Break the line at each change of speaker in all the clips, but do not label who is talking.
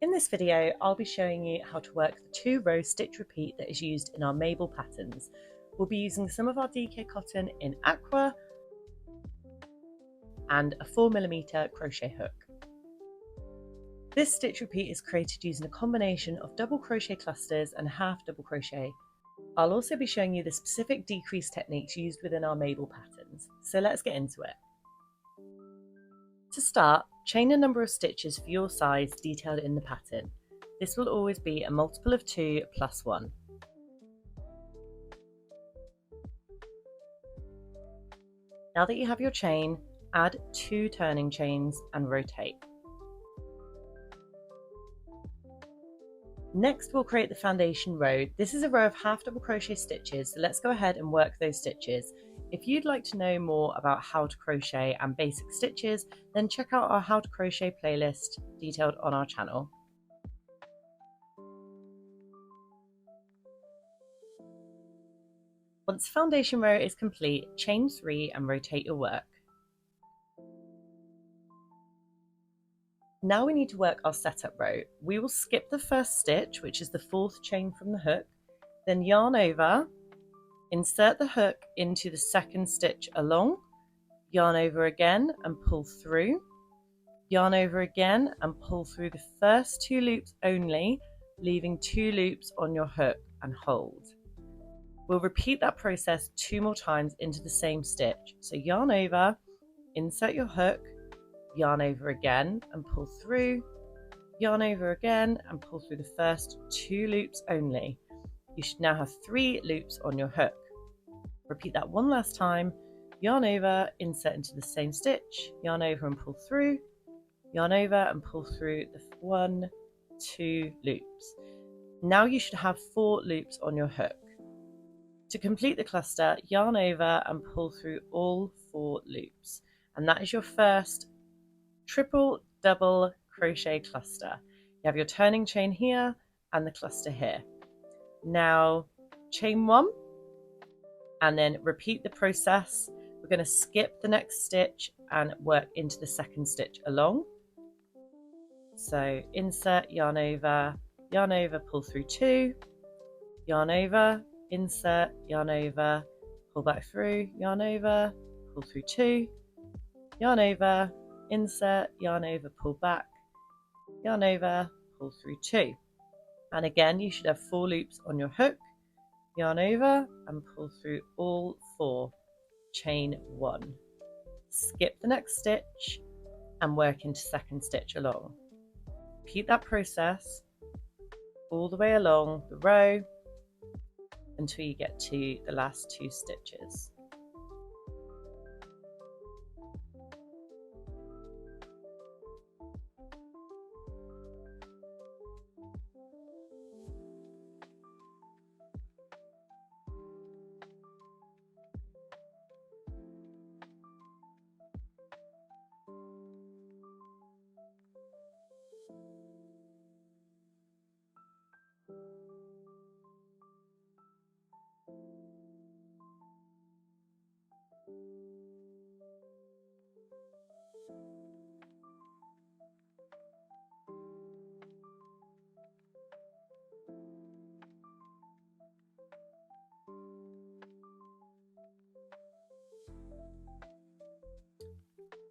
In this video, I'll be showing you how to work the 2-row stitch repeat that is used in our Mabel patterns. We'll be using some of our DK cotton in aqua and a 4mm crochet hook. This stitch repeat is created using a combination of double crochet clusters and half double crochet. I'll also be showing you the specific decrease techniques used within our Mabel patterns, so let's get into it. To start, chain a number of stitches for your size detailed in the pattern. This will always be a multiple of 2 plus 1. Now that you have your chain, add 2 turning chains and rotate. Next, we'll create the foundation row. This is a row of half double crochet stitches, so let's go ahead and work those stitches. If you'd like to know more about how to crochet and basic stitches, then check out our How to Crochet playlist detailed on our channel. Once the foundation row is complete, chain 3 and rotate your work. Now we need to work our setup row. We will skip the first stitch, which is the 4th chain from the hook, then yarn over, insert the hook into the 2nd stitch along, yarn over again and pull through, yarn over again and pull through the first 2 loops only, leaving 2 loops on your hook and hold. We'll repeat that process 2 more times into the same stitch. So yarn over, insert your hook, yarn over again and pull through, yarn over again and pull through the first 2 loops only. You should now have 3 loops on your hook. Repeat that one last time, yarn over, insert into the same stitch, yarn over and pull through, yarn over and pull through the 1, 2 loops. Now you should have 4 loops on your hook. To complete the cluster, yarn over and pull through all 4 loops. And that is your first triple double crochet cluster. You have your turning chain here and the cluster here. Now chain 1 and then repeat the process. We're going to skip the next stitch and work into the 2nd stitch along. So insert, yarn over, pull through 2, yarn over, insert, yarn over, pull back through, yarn over, pull through 2, yarn over, insert, yarn over, pull back, yarn over, pull through 2. And again, you should have 4 loops on your hook, yarn over and pull through all 4, chain 1. Skip the next stitch and work into 2nd stitch along. Repeat that process all the way along the row until you get to the last 2 stitches.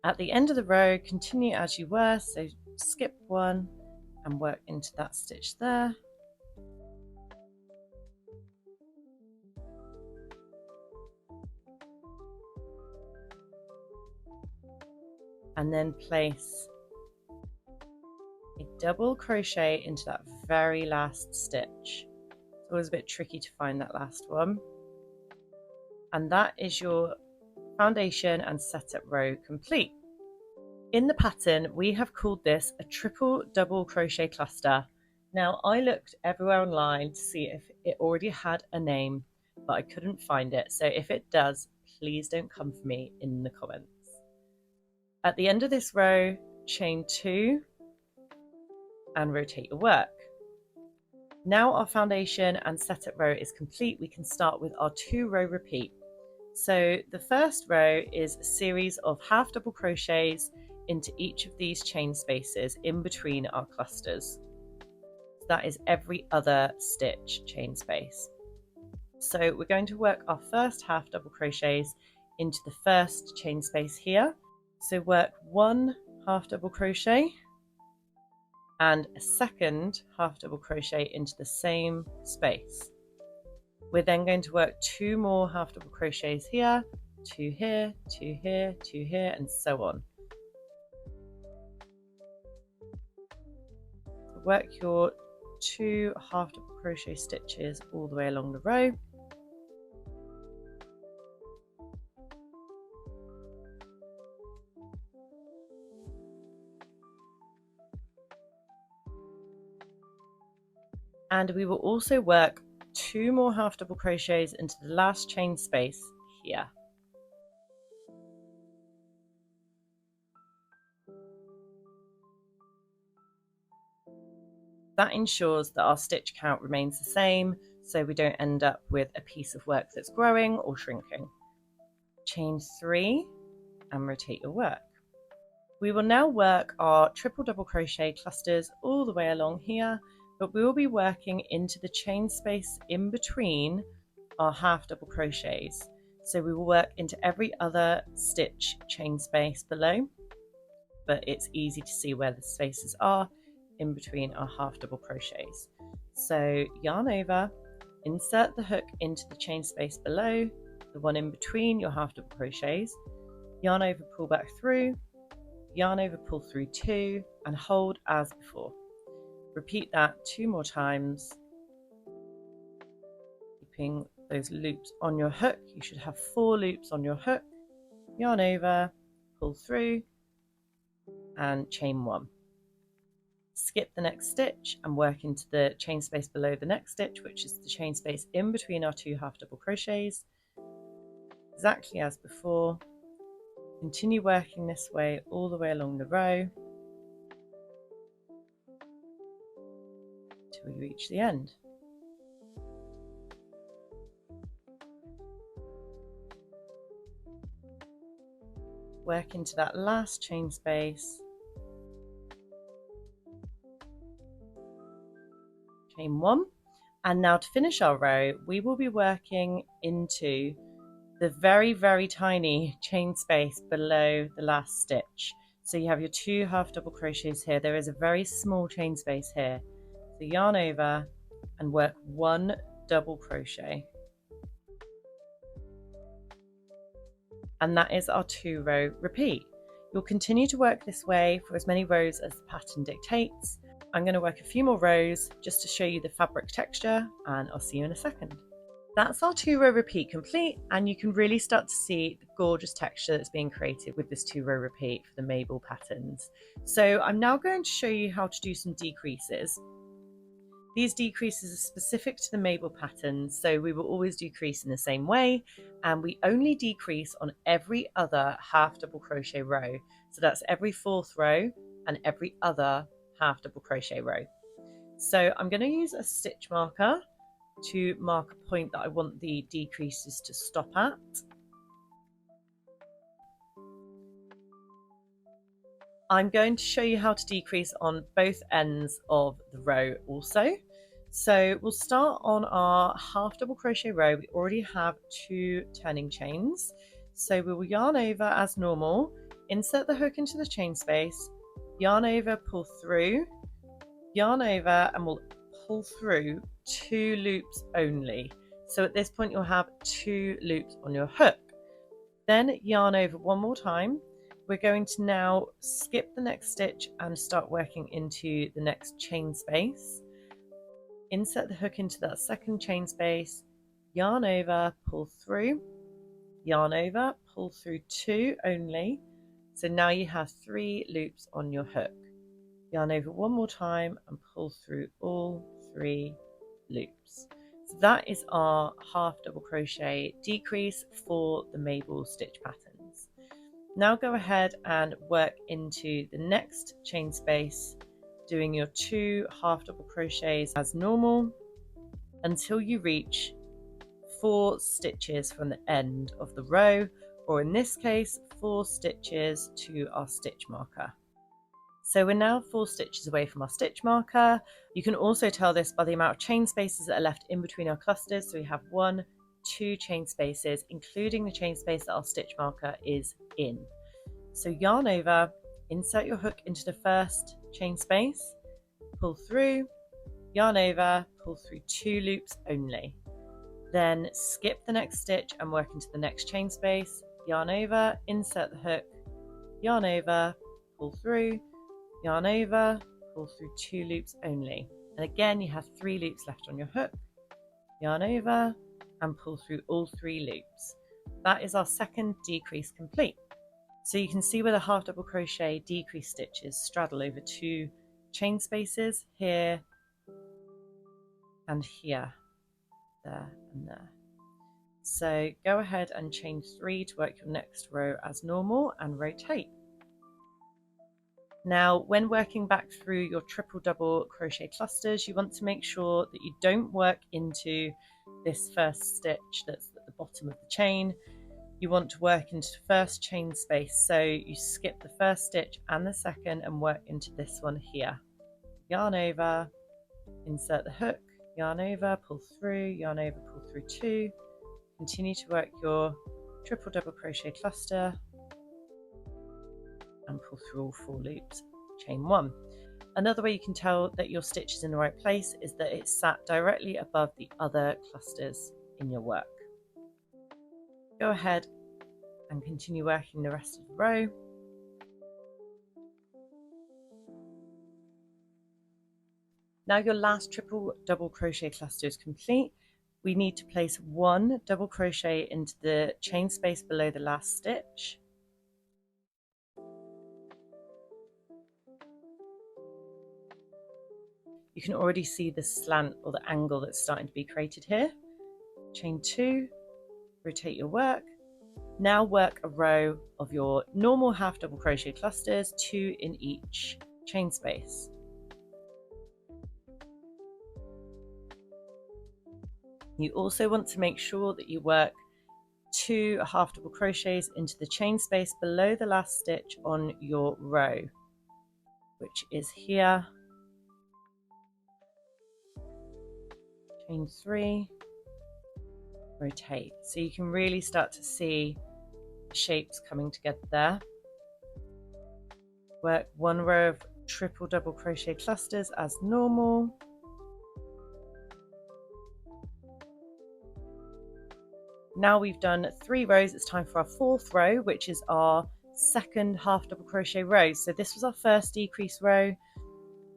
At the end of the row, continue as you were, so skip 1 and work into that stitch there. And then place a double crochet into that very last stitch. It's always a bit tricky to find that last one. And that is your foundation and setup row complete. In the pattern, we have called this a triple double crochet cluster. Now, I looked everywhere online to see if it already had a name, but I couldn't find it. So if it does, please don't come for me in the comments. At the end of this row, chain 2 and rotate your work. Now our foundation and setup row is complete, we can start with our 2-row repeat. So the first row is a series of half double crochets into each of these chain spaces in between our clusters. That is every other stitch chain space. So we're going to work our first half double crochets into the first chain space here. So work 1 half double crochet and a second half double crochet into the same space. We're then going to work 2 more half double crochets here, 2 here, 2 here, 2 here, and so on. Work your 2 half double crochet stitches all the way along the row. And we will also work 2 more half double crochets into the last chain space here. That ensures that our stitch count remains the same, so we don't end up with a piece of work that's growing or shrinking. Chain 3 and rotate your work. We will now work our triple double crochet clusters all the way along here, but we will be working into the chain space in between our half double crochets. So we will work into every other stitch chain space below, but it's easy to see where the spaces are in between our half double crochets. So yarn over, insert the hook into the chain space below, the one in between your half double crochets, yarn over, pull back through, yarn over, pull through 2, and hold as before. Repeat that 2 more times, keeping those loops on your hook. You should have 4 loops on your hook. Yarn over, pull through, and chain 1. Skip the next stitch and work into the chain space below the next stitch, which is the chain space in between our 2 half double crochets. Exactly as before. Continue working this way all the way along the row till we reach the end. Work into that last chain space, chain 1, and now to finish our row we will be working into the very tiny chain space below the last stitch. So you have your 2 half double crochets here. There is a very small chain space here. So yarn over and work 1 double crochet. And that is our 2 row repeat. You'll continue to work this way for as many rows as the pattern dictates. I'm going to work a few more rows just to show you the fabric texture, and I'll see you in a second. That's our 2 row repeat complete, and you can really start to see the gorgeous texture that's being created with this 2 row repeat for the Mabel patterns. So I'm now going to show you how to do some decreases. These decreases are specific to the Mabel patterns, so we will always decrease in the same way, and we only decrease on every other half double crochet row. So that's every 4th row and every other half double crochet row. So I'm going to use a stitch marker to mark a point that I want the decreases to stop at. I'm going to show you how to decrease on both ends of the row also. So we'll start on our half double crochet row. We already have 2 turning chains. So we will yarn over as normal, insert the hook into the chain space, yarn over, pull through, yarn over, and we'll pull through 2 loops only. So at this point you'll have 2 loops on your hook. Then yarn over 1 more time. We're going to now skip the next stitch and start working into the next chain space. Insert the hook into that second chain space, yarn over, pull through, yarn over, pull through 2 only. So now you have 3 loops on your hook. Yarn over 1 more time and pull through all 3 loops. So that is our half double crochet decrease for the Mabel stitch patterns. Now go ahead and work into the next chain space, doing your 2 half double crochets as normal until you reach 4 stitches from the end of the row, or in this case 4 stitches to our stitch marker. So we're now 4 stitches away from our stitch marker. You can also tell this by the amount of chain spaces that are left in between our clusters. So we have 1, 2 chain spaces, including the chain space that our stitch marker is in. So yarn over, insert your hook into the first chain space, pull through, yarn over, pull through 2 loops only. Then skip the next stitch and work into the next chain space, yarn over, insert the hook, yarn over, pull through, yarn over, pull through 2 loops only. And again, you have 3 loops left on your hook, yarn over, and pull through all 3 loops. That is our second decrease complete. So you can see where the half double crochet decrease stitches straddle over 2 chain spaces, here and here, there and there. So go ahead and chain 3 to work your next row as normal and rotate. Now, when working back through your triple double crochet clusters, you want to make sure that you don't work into this first stitch that's at the bottom of the chain. You want to work into the first chain space, so you skip the first stitch and the second and work into this one here. Yarn over, insert the hook, yarn over, pull through, yarn over, pull through 2. Continue to work your triple double crochet cluster and pull through all 4 loops, chain 1. Another way you can tell that your stitch is in the right place is that it's sat directly above the other clusters in your work. Go ahead and continue working the rest of the row. Now your last triple double crochet cluster is complete. We need to place 1 double crochet into the chain space below the last stitch. You can already see the slant or the angle that's starting to be created here. Chain 2, rotate your work. Now work a row of your normal half double crochet clusters, 2 in each chain space. You also want to make sure that you work 2 half double crochets into the chain space below the last stitch on your row, which is here. Chain 3, rotate. So you can really start to see the shapes coming together there. Work 1 row of triple double crochet clusters as normal. Now we've done 3 rows, it's time for our 4th row, which is our second half double crochet row. So this was our first decrease row,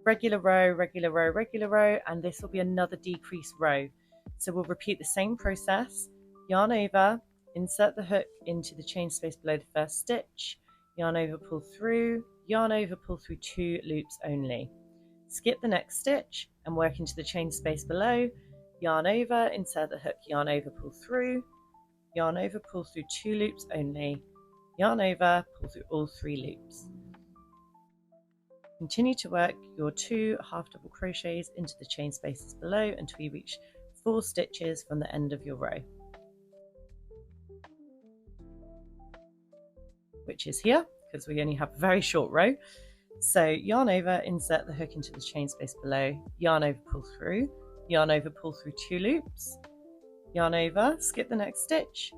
regular row, regular row, regular row, and this will be another decrease row. So we'll repeat the same process. Yarn over, insert the hook into the chain space below the first stitch, yarn over, pull through, yarn over, pull through 2 loops only. Skip the next stitch and work into the chain space below, yarn over, insert the hook, yarn over, pull through, yarn over, pull through 2 loops only, yarn over, pull through all 3 loops. Continue to work your 2 half double crochets into the chain spaces below until you reach 4 stitches from the end of your row, which is here because we only have a very short row. So yarn over, insert the hook into the chain space below, yarn over, pull through, yarn over, pull through 2 loops, yarn over, skip the next stitch,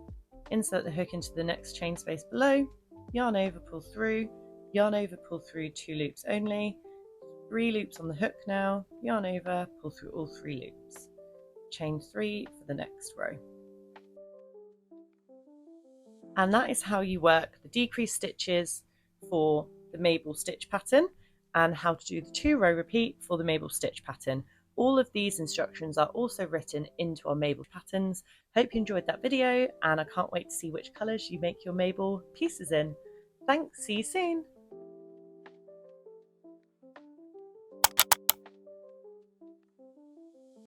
insert the hook into the next chain space below, yarn over, pull through, yarn over, pull through 2 loops only, 3 loops on the hook now, yarn over, pull through all 3 loops, chain 3 for the next row. And that is how you work the decrease stitches for the Mabel stitch pattern and how to do the 2 row repeat for the Mabel stitch pattern. All of these instructions are also written into our Mabel patterns. Hope you enjoyed that video and I can't wait to see which colours you make your Mabel pieces in. Thanks, see you soon.